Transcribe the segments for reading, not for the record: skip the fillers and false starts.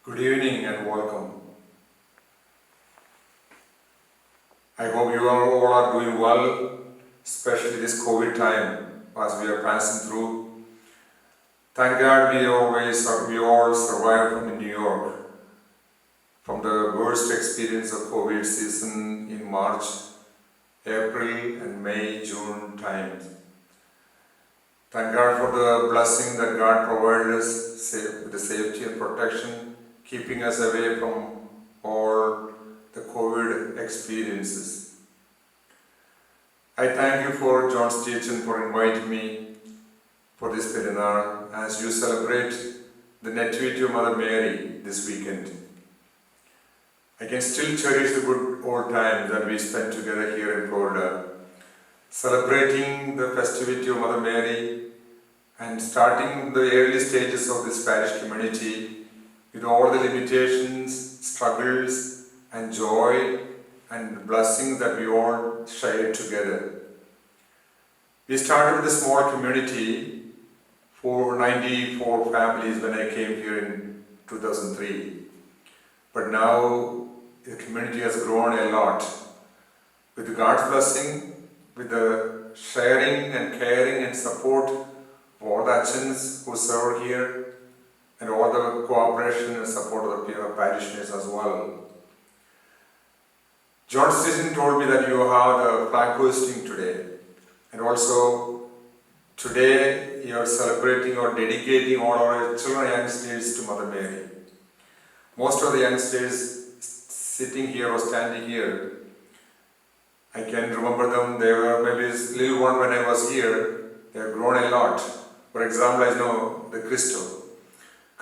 Good evening and welcome. I hope you all are doing well, especially this COVID time as we are passing through. Thank God we all survived from New York, from the worst experience of COVID season in March, April and May, June times. Thank God for the blessing that God provided us with the safety and protection, keeping us away from all the COVID experiences. I thank you for John Stetson for inviting me for this Perunar as you celebrate the Nativity of Mother Mary this weekend. I can still cherish the good old times that we spent together here in Florida, celebrating the festivity of Mother Mary and starting the early stages of this parish community with all the limitations, struggles and joy and blessings that we all shared together. We started with a small community for 94 families when I came here in 2003. But now the community has grown a lot. With God's blessing, with the sharing and caring and support of all the Achans who serve here, and all the cooperation and support of the parishioners as well. John Stetson told me that you have the flag hoisting today, and also today you are celebrating or dedicating all our children and youngsters to Mother Mary. Most of the youngsters sitting here or standing here, I can remember them. They were maybe a little one when I was here. They have grown a lot. For example, I know the Christo.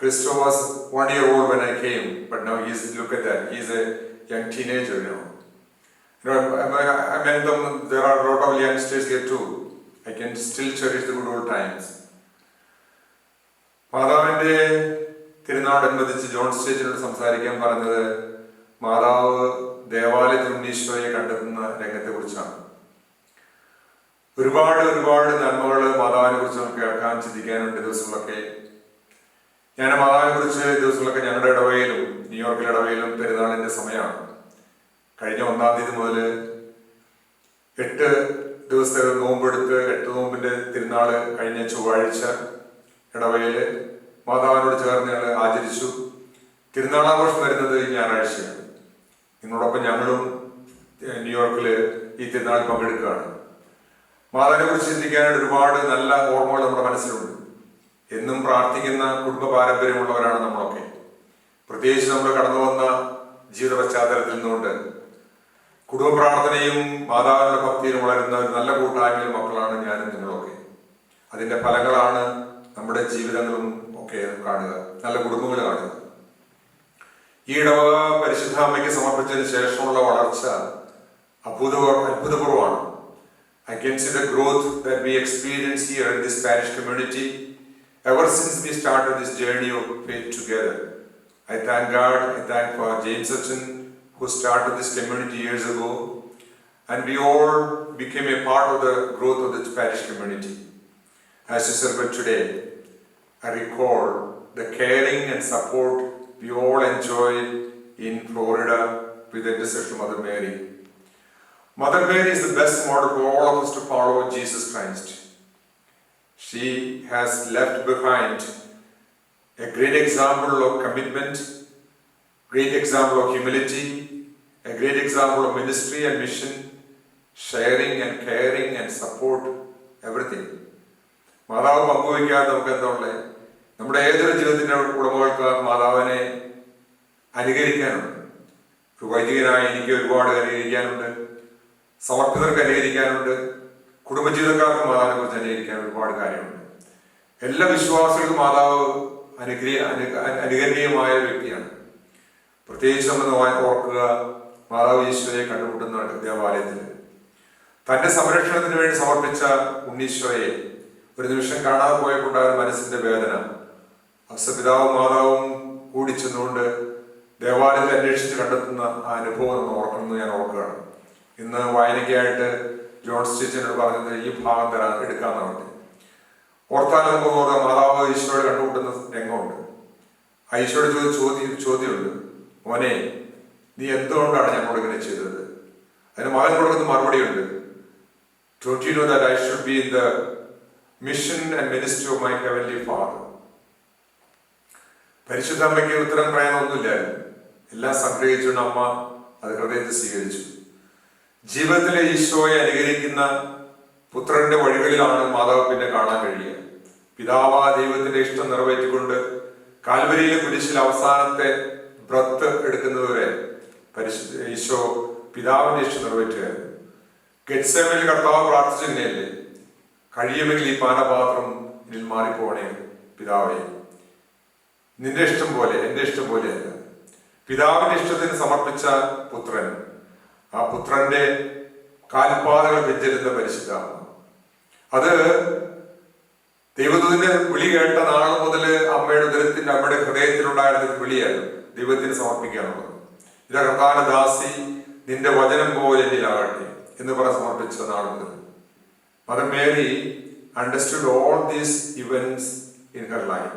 Christo was 1 year old when I came, but now look at that, he's a young teenager now. I met them, there are a lot of youngsters here too. I can still cherish the good old times. മാതാവിൻ്റെ തിരുനാടനുബന്ധിച്ച് John സ്റ്റേറ്റിനോട് സംസാരിക്കാൻ പറഞ്ഞത് മാതാവ് ദേവാലയത്തിൽ ഉണ്ണീശോയെ കണ്ടെത്തുന്ന രംഗത്തെക്കുറിച്ചാണ്. ഒരുപാട് നന്മകൾ മാതാവിനെ കുറിച്ച് നമുക്ക് കേൾക്കാൻ ചിന്തിക്കാനുണ്ട് ദിവസങ്ങളൊക്കെ. ഞാൻ മാതാവിനെ കുറിച്ച് ദിവസങ്ങളൊക്കെ ഞങ്ങളുടെ ഇടവയിലും ന്യൂയോർക്കിലെ ഇടവയിലും പെരുന്നാളിൻ്റെ സമയമാണ്. കഴിഞ്ഞ 1-ാം തീയതി മുതൽ 8 ദിവസത്തെ നോമ്പെടുത്ത് 8 നോമ്പിൻ്റെ തിരുനാൾ കഴിഞ്ഞ ചൊവ്വാഴ്ച ഇടവയിൽ മാതാവിനോട് ചേർന്ന് ഞങ്ങൾ ആചരിച്ചു. തിരുനാളാഘോഷം വരുന്നത് ഈ ഞായറാഴ്ചയാണ്. നിങ്ങളോടൊപ്പം ഞങ്ങളും ന്യൂയോർക്കിൽ ഈ തിരുനാളിൽ പങ്കെടുക്കുകയാണ്. മാതാവിനെ കുറിച്ച് ചിന്തിക്കാനായിട്ട് ഒരുപാട് നല്ല ഓർമ്മകൾ നമ്മുടെ മനസ്സിലുണ്ട്. എന്നും പ്രാർത്ഥിക്കുന്ന കുടുംബ പാരമ്പര്യമുള്ളവരാണ് നമ്മളൊക്കെ. പ്രത്യേകിച്ച് നമ്മൾ കടന്നു വന്ന ജീവിത പശ്ചാത്തലത്തിൽ നിന്നുകൊണ്ട് കുടുംബ പ്രാർത്ഥനയും മാതാവിന്റെ ഭക്തിയിലും വളരുന്ന ഒരു നല്ല കൂട്ടായ്മയിലെ മക്കളാണ് ഞാനും നിങ്ങളൊക്കെ. അതിന്റെ ഫലങ്ങളാണ് നമ്മുടെ ജീവിതങ്ങളും ഒക്കെ കാണുക, നല്ല കുടുംബങ്ങൾ കാണുക. ഈ ഇടവക പരിശുദ്ധ അമ്മയ്ക്ക് സമർപ്പിച്ചതിന് ശേഷമുള്ള വളർച്ച അത്ഭുതപൂർവമാണ്. I can see the growth that we experience here in this parish community ever since we started this journey of faith together. I thank God, I thank for James Achan who started this community years ago, and we all became a part of the growth of the parish community. As you celebrate today, I recall the caring and support we all enjoy in Florida with the intercession of Mother Mary. Mother Mary is the best model for all of us to follow Jesus Christ. She has left behind a great example of commitment, great example of humility, a great example of ministry and mission, sharing and caring and support, everything. മാതാവ് പങ്കുവയ്ക്കാതെ നമുക്ക് എന്താ ഉള്ളത്? നമ്മുടെ ഏതൊരു ജീവിതത്തിൻ്റെ ഉടമകൾക്ക് മാതാവിനെ അനുകരിക്കാനുണ്ട്. ഒരു വൈദികനായി എനിക്ക് ഒരുപാട് അനുകരിക്കാനുണ്ട്, സമർപ്പിതർക്ക് അനുകരിക്കാനുണ്ട്, കുടുംബജീവിതക്കാർക്ക് മാതാവിനെ കുറിച്ച് അനുകരിക്കാൻ ഒരുപാട് കാര്യമുണ്ട്. എല്ലാ വിശ്വാസികൾക്കും മാതാവ് അനുകരണീയമായ വ്യക്തിയാണ്. പ്രത്യേകിച്ച് നമ്മൾ ഓർക്കുക, മാതാവ് ഈശോയെ കണ്ടുമുട്ടുന്ന ദേവാലയത്തിൽ തൻ്റെ സംരക്ഷണത്തിന് വേണ്ടി സമർപ്പിച്ച ഉണ്ണീശോയെ ഒരു നിമിഷം കാണാതെ പോയപ്പോണ്ടായ മനസ്സിന്റെ വേദന, പിതാവും മാതാവും കൂടി ചെന്നുകൊണ്ട് ദേവാലയത്തിൽ അന്വേഷിച്ച് കണ്ടെത്തുന്ന ആ അനുഭവം നമ്മൾ ഓർക്കണമെന്ന് ഞാൻ ഓർക്കുകയാണ്. ഇന്ന് വായനയ്ക്കായിട്ട് ജോൺ സ്റ്റീച്ചനോട് പറഞ്ഞത് ഈ ഭാഗം എടുക്കാമെന്ന് പറഞ്ഞു. ഓർത്താൽ നമുക്ക് മാതാവ് ഈശോയെ കണ്ടുമുട്ടുന്ന രംഗമുണ്ട്. ഈശോയോട് ചോദ്യമുണ്ട്, മോനെ നീ എന്തുകൊണ്ടാണ് ഞങ്ങളോട് ഇങ്ങനെ ചെയ്തത്? അതിന് മകൻ കൊടുക്കുന്ന മറുപടിയുണ്ട്, Don't you know that I should be in the mission and ministry of my heavenly Father? പരിശുദ്ധ അമ്മയ്ക്ക് ഉത്തരം പറയാനൊന്നുമില്ലായിരുന്നു. എല്ലാം സംഗ്രഹിച്ചുകൊണ്ട് അമ്മ അത് ഹൃദയത്തിൽ സ്വീകരിച്ചു. ജീവിതത്തിലെ ഈശോയെ അനുകരിക്കുന്ന പുത്രന്റെ വഴികളിലാണ് മാതാവ് പിന്നെ കാണാൻ കഴിയുക. പിതാവാ ദൈവത്തിന്റെ ഇഷ്ടം നിറവേറ്റിക്കൊണ്ട് കാൽവരിയിലെ കുരിശിൽ അവസാനത്തെ ബ്രത്ത് എടുക്കുന്നതുവരെ പരിശുദ്ധ ഈശോ പിതാവിന്റെ ഇഷ്ടം നിറവേറ്റുകയായിരുന്നു. ഗെത്സേമനിൽ കർത്താവ് പ്രാർത്ഥിച്ചില്ലേ, കഴിയുമെങ്കിൽ ഈ പാനപാത്രം ഇതിൽ മാറിപ്പോണേ പിതാവേ, നിന്റെ ഇഷ്ടം പോലെ എന്റെ ഇഷ്ടം പോലെയല്ല. പിതാവിന്റെ ഇഷ്ടത്തിന് സമർപ്പിച്ച പുത്രൻ, ആ പുത്രന്റെ കാൽപാതകൾ വെഞ്ചരിക്കുന്ന പരിശുദ്ധ അമ്മ. അത് ദൈവദൂതന്റെ വിളി കേട്ട നാൾ മുതൽ അമ്മയുടെ ഉദരത്തിന്റെ അമ്മയുടെ ഹൃദയത്തിലുണ്ടായിരുന്ന വിളിയായിരുന്നു ദൈവത്തിന് സമർപ്പിക്കാനുള്ളത്. ഇതാ കർത്താവിന്റെ ദാസി, നിന്റെ വചനം പോലെ എന്നിലാകട്ടെ എന്ന് പറഞ്ഞ് സമർപ്പിച്ച നാൾ മുതൽ Mother Mary understood all these events in her life,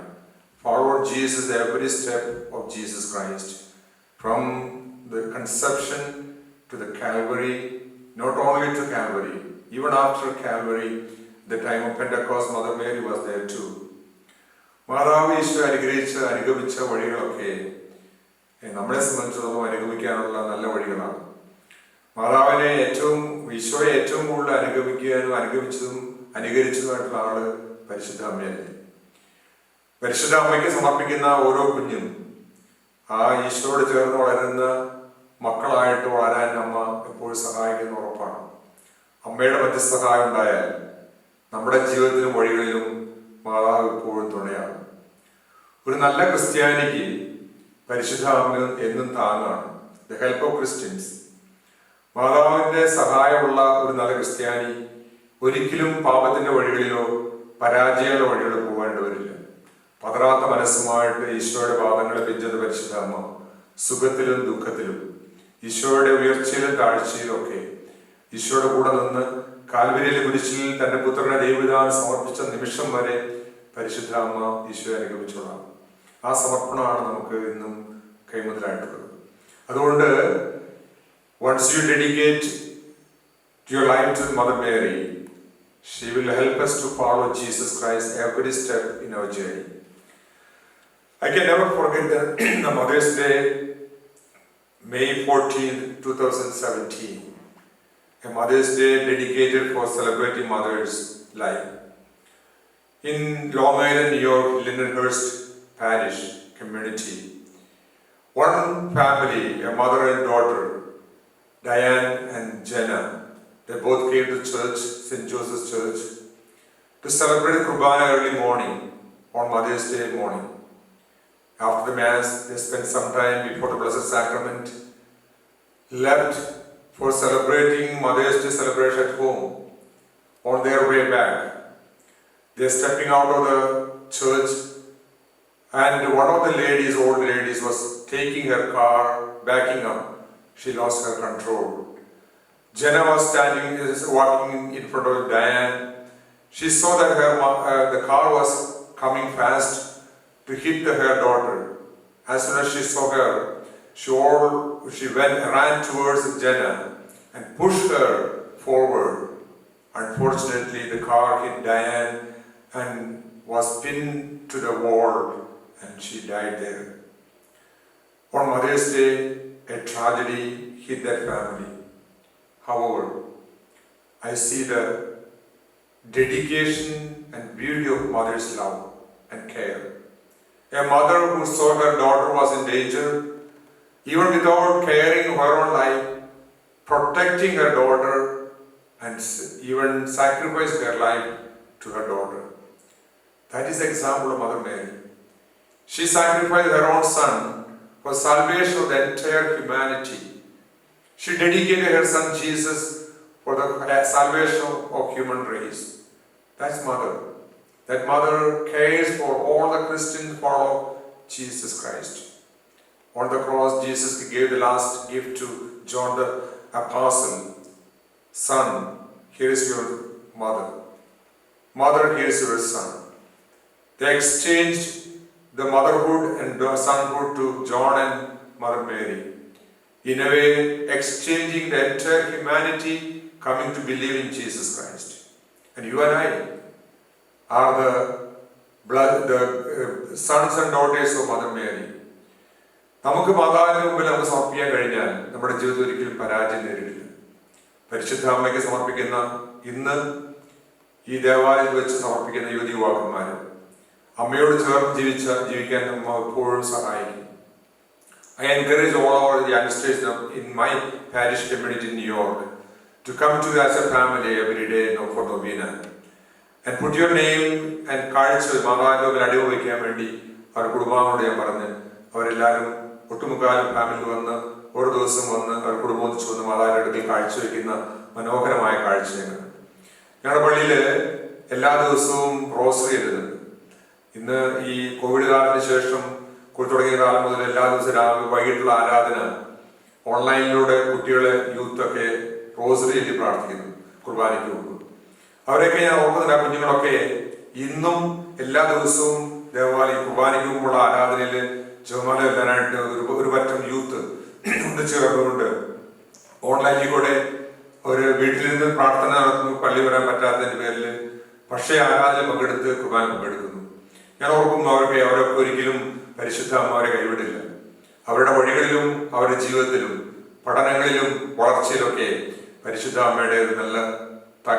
followed Jesus every step of Jesus Christ, from the conception to the Calvary, not only to Calvary, even after Calvary, the time of Pentecost, Mother Mary was there too. മാതാവ് ഈശോ അനുഗമിച്ച വഴികളൊക്കെ നമ്മളെ സംബന്ധിച്ചിടത്തോളം അനുഗമിക്കാനുള്ള നല്ല വഴികളാണ്. മാതാവിനെ ഈശോയെ ഏറ്റവും കൂടുതൽ അനുഗമിക്കാനും അനുഗമിച്ചതും അനുകരിച്ചതുമായിട്ടുള്ള ആള് പരിശുദ്ധ അമ്മയല്ലേ. പരിശുദ്ധ അമ്മയ്ക്ക് സമർപ്പിക്കുന്ന ഓരോ കുഞ്ഞും ആ ഈശോയോട് ചേർന്ന് വളരുന്ന മക്കളായിട്ട് വളരാൻ അമ്മ എപ്പോഴും സഹായിക്കുന്ന ഉറപ്പാണ്. അമ്മയുടെ മധ്യസഹായം ഉണ്ടായാൽ നമ്മുടെ ജീവിതത്തിലും വഴികളിലും മാതാവ് എപ്പോഴും തുണയാണ്. ഒരു നല്ല ക്രിസ്ത്യാനിക്ക് പരിശുദ്ധ അമ്മ എന്നും താങ്ങാണ്. The help of Christians. മാതാവിന്റെ സഹായമുള്ള ഒരു നല്ല ക്രിസ്ത്യാനി ഒരിക്കലും പാപത്തിന്റെ വഴികളിലോ പരാജയങ്ങളുടെ വഴികളിലോ പോകേണ്ടി വരില്ല. പതറാത്ത മനസ്സുമായിട്ട് ഈശോയുടെ പാദങ്ങളെ പിഞ്ചുന്ന പരിശുദ്ധ അമ്മ സുഖത്തിലും ദുഃഖത്തിലും ഈശോയുടെ ഉയർച്ചയിലും താഴ്ചയിലും ഒക്കെ ഈശോയുടെ കൂടെ നിന്ന് കാൽവരിയിലെ കുരിശിൽ തന്റെ പുത്രനെ ദൈവപിതാവിന് സമർപ്പിച്ച നിമിഷം വരെ പരിശുദ്ധ അമ്മ ഈശോയെ അനുഗമിച്ചോളാം. ആ സമർപ്പണമാണ് നമുക്ക് ഇന്നും കൈമുതലായിട്ടുള്ളത്. അതുകൊണ്ട് once you dedicate your life to Mother Mary, she will help us to follow Jesus Christ every step in our journey. I can never forget the Mother's Day, May 14, 2017. A Mother's Day dedicated for celebrating Mother's life. In Long Island, New York, Lindenhurst Parish community, one family, a mother and daughter, Diane and Jenna, they both came to church, St. Joseph's Church, to celebrate Kurbana early morning on Mother's Day morning. After the Mass, they spent some time before the Blessed Sacrament, left for celebrating Mother's Day celebration at home. On their way back, they're stepping out of the church, and one of the ladies, old ladies, was taking her car, backing up. She lost her control. Jenna was walking in front of Diane. She saw that the car was coming fast to hit her daughter. As soon as she saw her, she ran towards Jenna and pushed her forward. Unfortunately, the car hit Diane and was pinned to the wall, and she died there. On Mother's Day, a tragedy hit that family. However, I see the dedication and beauty of mother's love and care. A mother who saw her daughter was in danger, even without caring her own life, protecting her daughter, and even sacrificed her life to her daughter. That is the example of Mother Mary. She sacrificed her own son for salvation of the entire humanity. She dedicated her son Jesus for the salvation of human race. That's mother. That mother cares for all the Christians who follow Jesus Christ. On the cross, Jesus gave the last gift to John the Apostle. Son, here is your mother. Mother, here is your son. They exchanged the motherhood and the sonhood to John and Mother Mary. In a way, exchanging the entire humanity coming to believe in Jesus Christ. And you and I are the sons and daughters of Mother Mary. നമുക്ക് മാതാവിന്റെ മുമ്പിൽ നമുക്ക് സമർപ്പിക്കാൻ കഴിഞ്ഞാൽ നമ്മുടെ ജീവിതത്തിൽ ഒരിക്കലും പരാജയം നേരിടില്ല. പരിശുദ്ധ അമ്മയ്ക്ക് സമർപ്പിക്കുന്ന ഇന്ന് ഈ ദേവാലയത്തിൽ വെച്ച് സമർപ്പിക്കുന്ന യുവതി യുവാക്കന്മാരും അമ്മയോട് ചേർന്ന് ജീവിക്കാൻ നമ്മ എപ്പോഴും സഹായിക്കും. I encourage all our youngsters in my parish community in New York to come to as a family every day for novena and put your name and cards മാതാവിന്റെ അടിവ് വയ്ക്കാൻ വേണ്ടി അവർ കുടുംബാങ്ങളോട് ഞാൻ പറഞ്ഞ് അവരെല്ലാവരും ഒട്ടുമുക്കാലും ഫാമിലി വന്ന് ഓരോ ദിവസം വന്ന് അവർ കുടുംബോധിച്ച് വന്ന് മാതാവിന്റെ അടുക്കൽ കാഴ്ചവെക്കുന്ന മനോഹരമായ കാഴ്ചയാണ്. ഞങ്ങളുടെ പള്ളിയിൽ എല്ലാ ദിവസവും റോസറി എഴുതുന്നുണ്ട്. ഇന്ന് ഈ കോവിഡ് കാലത്തിന് ശേഷം തുടങ്ങിയ കാലം മുതൽ എല്ലാ ദിവസവും രാവിലെ വൈകിട്ടുള്ള ആരാധന ഓൺലൈനിലൂടെ കുട്ടികളെ യൂത്തൊക്കെ റോസറി എഴുതി പ്രാർത്ഥിക്കുന്നു കുർബാനയ്ക്ക് മുമ്പ്. അവരെയൊക്കെ ഞാൻ ഓർക്കുന്നില്ല. കുഞ്ഞുങ്ങളൊക്കെ ഇന്നും എല്ലാ ദിവസവും ദേവാലയ കുർബാനയ്ക്ക് മുമ്പുള്ള ആരാധനയിൽ ജപമാല എഴുതാനായിട്ട് ഒരു പറ്റം യൂത്ത് ഒന്നിച്ചേർന്നുകൊണ്ട് ഓൺലൈനിൽ കൂടെ ഒരു വീട്ടിൽ നിന്ന് പ്രാർത്ഥന നടത്തുന്നു. പള്ളി വരാൻ പറ്റാത്തതിന്റെ പേരിൽ പക്ഷേ ആരാധന പങ്കെടുത്ത് കുർബാന പങ്കെടുക്കുന്നു. ഞാൻ ഓർക്കുന്നു അവരൊക്കെ ഒരിക്കലും പരിശുദ്ധ അമ്മ അവരെ കൈവിടില്ല. അവരുടെ വഴികളിലും അവരുടെ ജീവിതത്തിലും പഠനങ്ങളിലും വളർച്ചയിലൊക്കെ പരിശുദ്ധ അമ്മയുടെ ഒരു നല്ല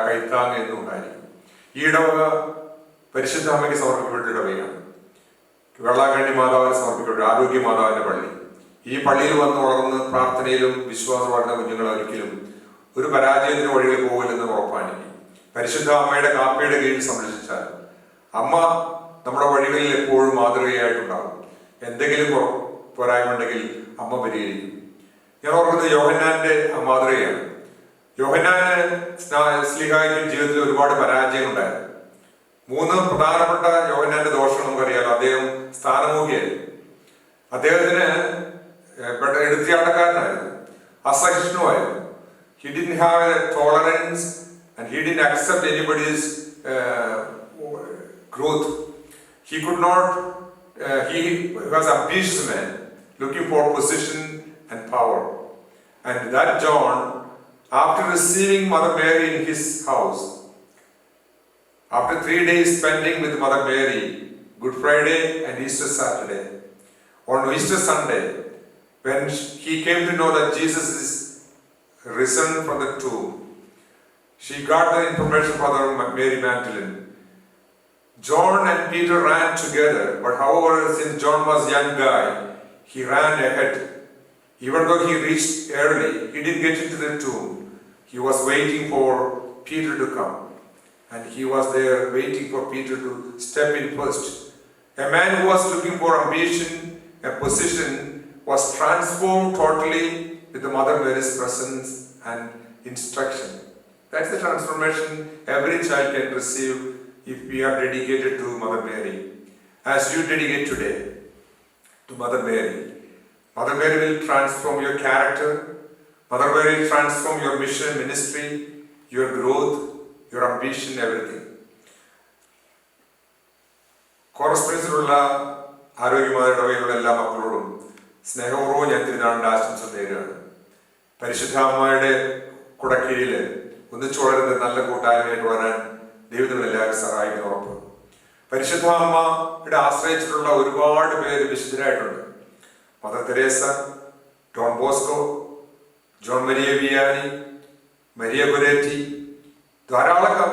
കൈത്താങ് എന്നും ഉണ്ടായിരിക്കും. ഈ ഇടവക പരിശുദ്ധ അമ്മയ്ക്ക് സമർപ്പിക്കപ്പെട്ട ഇടവകയാണ്. വെള്ളാങ്കണ്ണി മാതാവിന് സമർപ്പിക്കപ്പെട്ട ആരോഗ്യ മാതാവിന്റെ പള്ളി. ഈ പള്ളിയിൽ വന്ന് വളർന്ന് പ്രാർത്ഥനയിലും വിശ്വാസം വളർന്ന കുഞ്ഞുങ്ങൾ ഒരിക്കലും ഒരു പരാജയത്തിന് വഴികളിൽ പോകില്ലെന്ന് ഉറപ്പാണെങ്കിൽ പരിശുദ്ധ അമ്മയുടെ കാപ്പയുടെ കീഴിൽ സംരക്ഷിച്ചാൽ അമ്മ നമ്മുടെ വഴികളിൽ എപ്പോഴും മാതൃകയായിട്ടുണ്ടാകും. എന്തെങ്കിലും പോരായ്മയുണ്ടെങ്കിൽ അമ്മ പരിഹരിക്കും. ഞാൻ ഓർക്കുന്നത് യോഹന്നാന്റെ മാതൃകയാണ്. യോഹന്നാന് ശ്ലീഹായ്ക്കും ജീവിതത്തിൽ ഒരുപാട് പരാജയം ഉണ്ടായിരുന്നു. 3 പ്രധാനപ്പെട്ട യോഹന്നാന്റെ ദോഷം നമുക്കറിയാലോ. അദ്ദേഹം സ്ഥാനമോഹിയായിരുന്നു. അദ്ദേഹത്തിന് എടുത്തിയാട്ടക്കാരനായിരുന്നു, അസഹിഷ്ണുവായിരുന്നു. He didn't have a tolerance and he didn't accept anybody's growth. He could not, he was an ambitious man looking for position and power. And that John, after receiving Mother Mary in his house, after 3 days spending with Mother Mary, Good Friday and Easter Saturday, on Easter Sunday, when he came to know that Jesus is risen from the tomb, she got the information from Mary Magdalene. John and Peter ran together, but however, since John was a young guy, he ran ahead. Even though he reached early, he didn't get into the tomb. He was waiting for Peter to come. And he was there waiting for Peter to step in first. A man who was looking for ambition, a position, was transformed totally with the Mother Mary's presence and instruction. That's the transformation every child can receive if we are dedicated to Mother Mary. As you dedicate today to Mother Mary, Mother Mary will transform your character. Mother Mary will transform your mission, ministry, your growth, your ambition, everything. കോറസ്പെൻസിലുള്ള ആരോഗ്യമാതയുടെ ഇടവകയിലുള്ള എല്ലാ മക്കളോടും സ്നേഹപൂർവ്വം ഞാൻ തിരുനാളിന്റെ ആശംസ നേരുകയാണ്. പരിശുദ്ധ അമ്മയുടെ കുടക്കീഴിൽ ഒന്നിച്ചു വളരുന്ന നല്ല കൂട്ടായ്മയായിട്ട് വളരാൻ ദൈവത്തിന് എല്ലാവരും സഹായിക്കുന്ന ഉറപ്പ്. പരിശുദ്ധ അമ്മയുടെ ആശ്രയിച്ചിട്ടുള്ള ഒരുപാട് പേര് വിശുദ്ധരായിട്ടുണ്ട്. Mother Teresa, Don Bosco, John Maria Vianney, Maria Goretti, ധാരാളം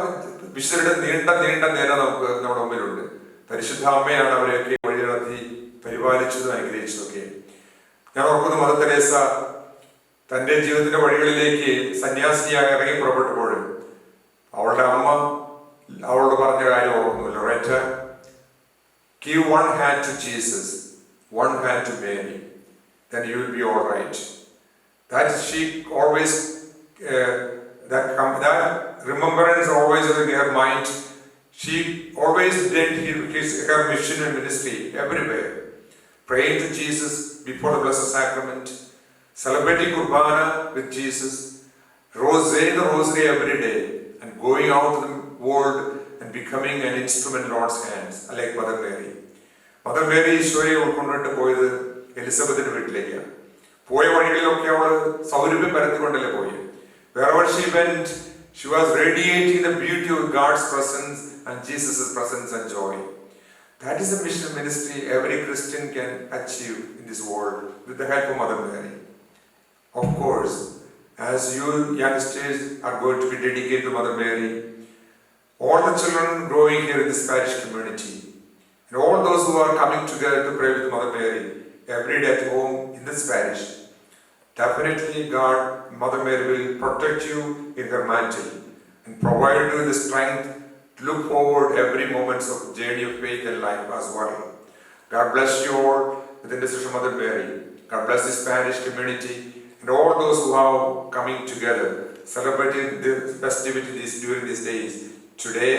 വിശുദ്ധരുടെ നീണ്ട നേരം നമുക്ക് നമ്മുടെ മുമ്പിലുണ്ട്. പരിശുദ്ധ അമ്മയാണ് അവരെയൊക്കെ വഴി നടത്തി പരിപാലിച്ചതും അനുഗ്രഹിച്ചതൊക്കെ. ഞാൻ ഓർക്കുന്നു മദർ തെരേസ തൻ്റെ ജീവിതത്തിന്റെ വഴികളിലേക്ക് സന്യാസിനിയായി ഇറങ്ങി പുറപ്പെട്ടപ്പോൾ അവളുടെ അമ്മ അവളോട് പറഞ്ഞ കാര്യം ഓർക്കുന്നു. Loretta, give one hand to Jesus, one hand to Mary, then you will be all right. That she always, that remembrance always in her mind. She always did her mission and ministry everywhere, praying to Jesus before the Blessed Sacrament, celebrating Kurbana with Jesus, saying the Rosary every day, and going out to the world and becoming an instrument in Lord's hands, like Mother Mary. Mother Mary ഈശോയെ ഉൾക്കൊണ്ടിട്ട് പോയത് എലിസബത്തിന്റെ വീട്ടിലേക്കാണ്. പോയ വഴികളിലൊക്കെ അവള് സൗരഭ്യം പരത്തിക്കൊണ്ടല്ലേ പോയി. Wherever she went, she was radiating the beauty of God's presence and Jesus' presence and joy. That is the mission ministry every Christian can achieve in this world with the help of Mother Mary. Of course, as you youngsters are going to be dedicated to Mother Mary, all the children growing here in this parish community, and all those who are coming together to pray with Mother Mary every day at home in this parish, definitely God, Mother Mary will protect you in her mantle and provide you the strength to look forward every moment of journey of faith and life as well. God bless you all with the intercession of Mother Mary. God bless this parish community and all those who are coming together, celebrating the festivities during these days, today,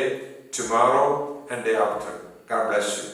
tomorrow, and day after. God bless you.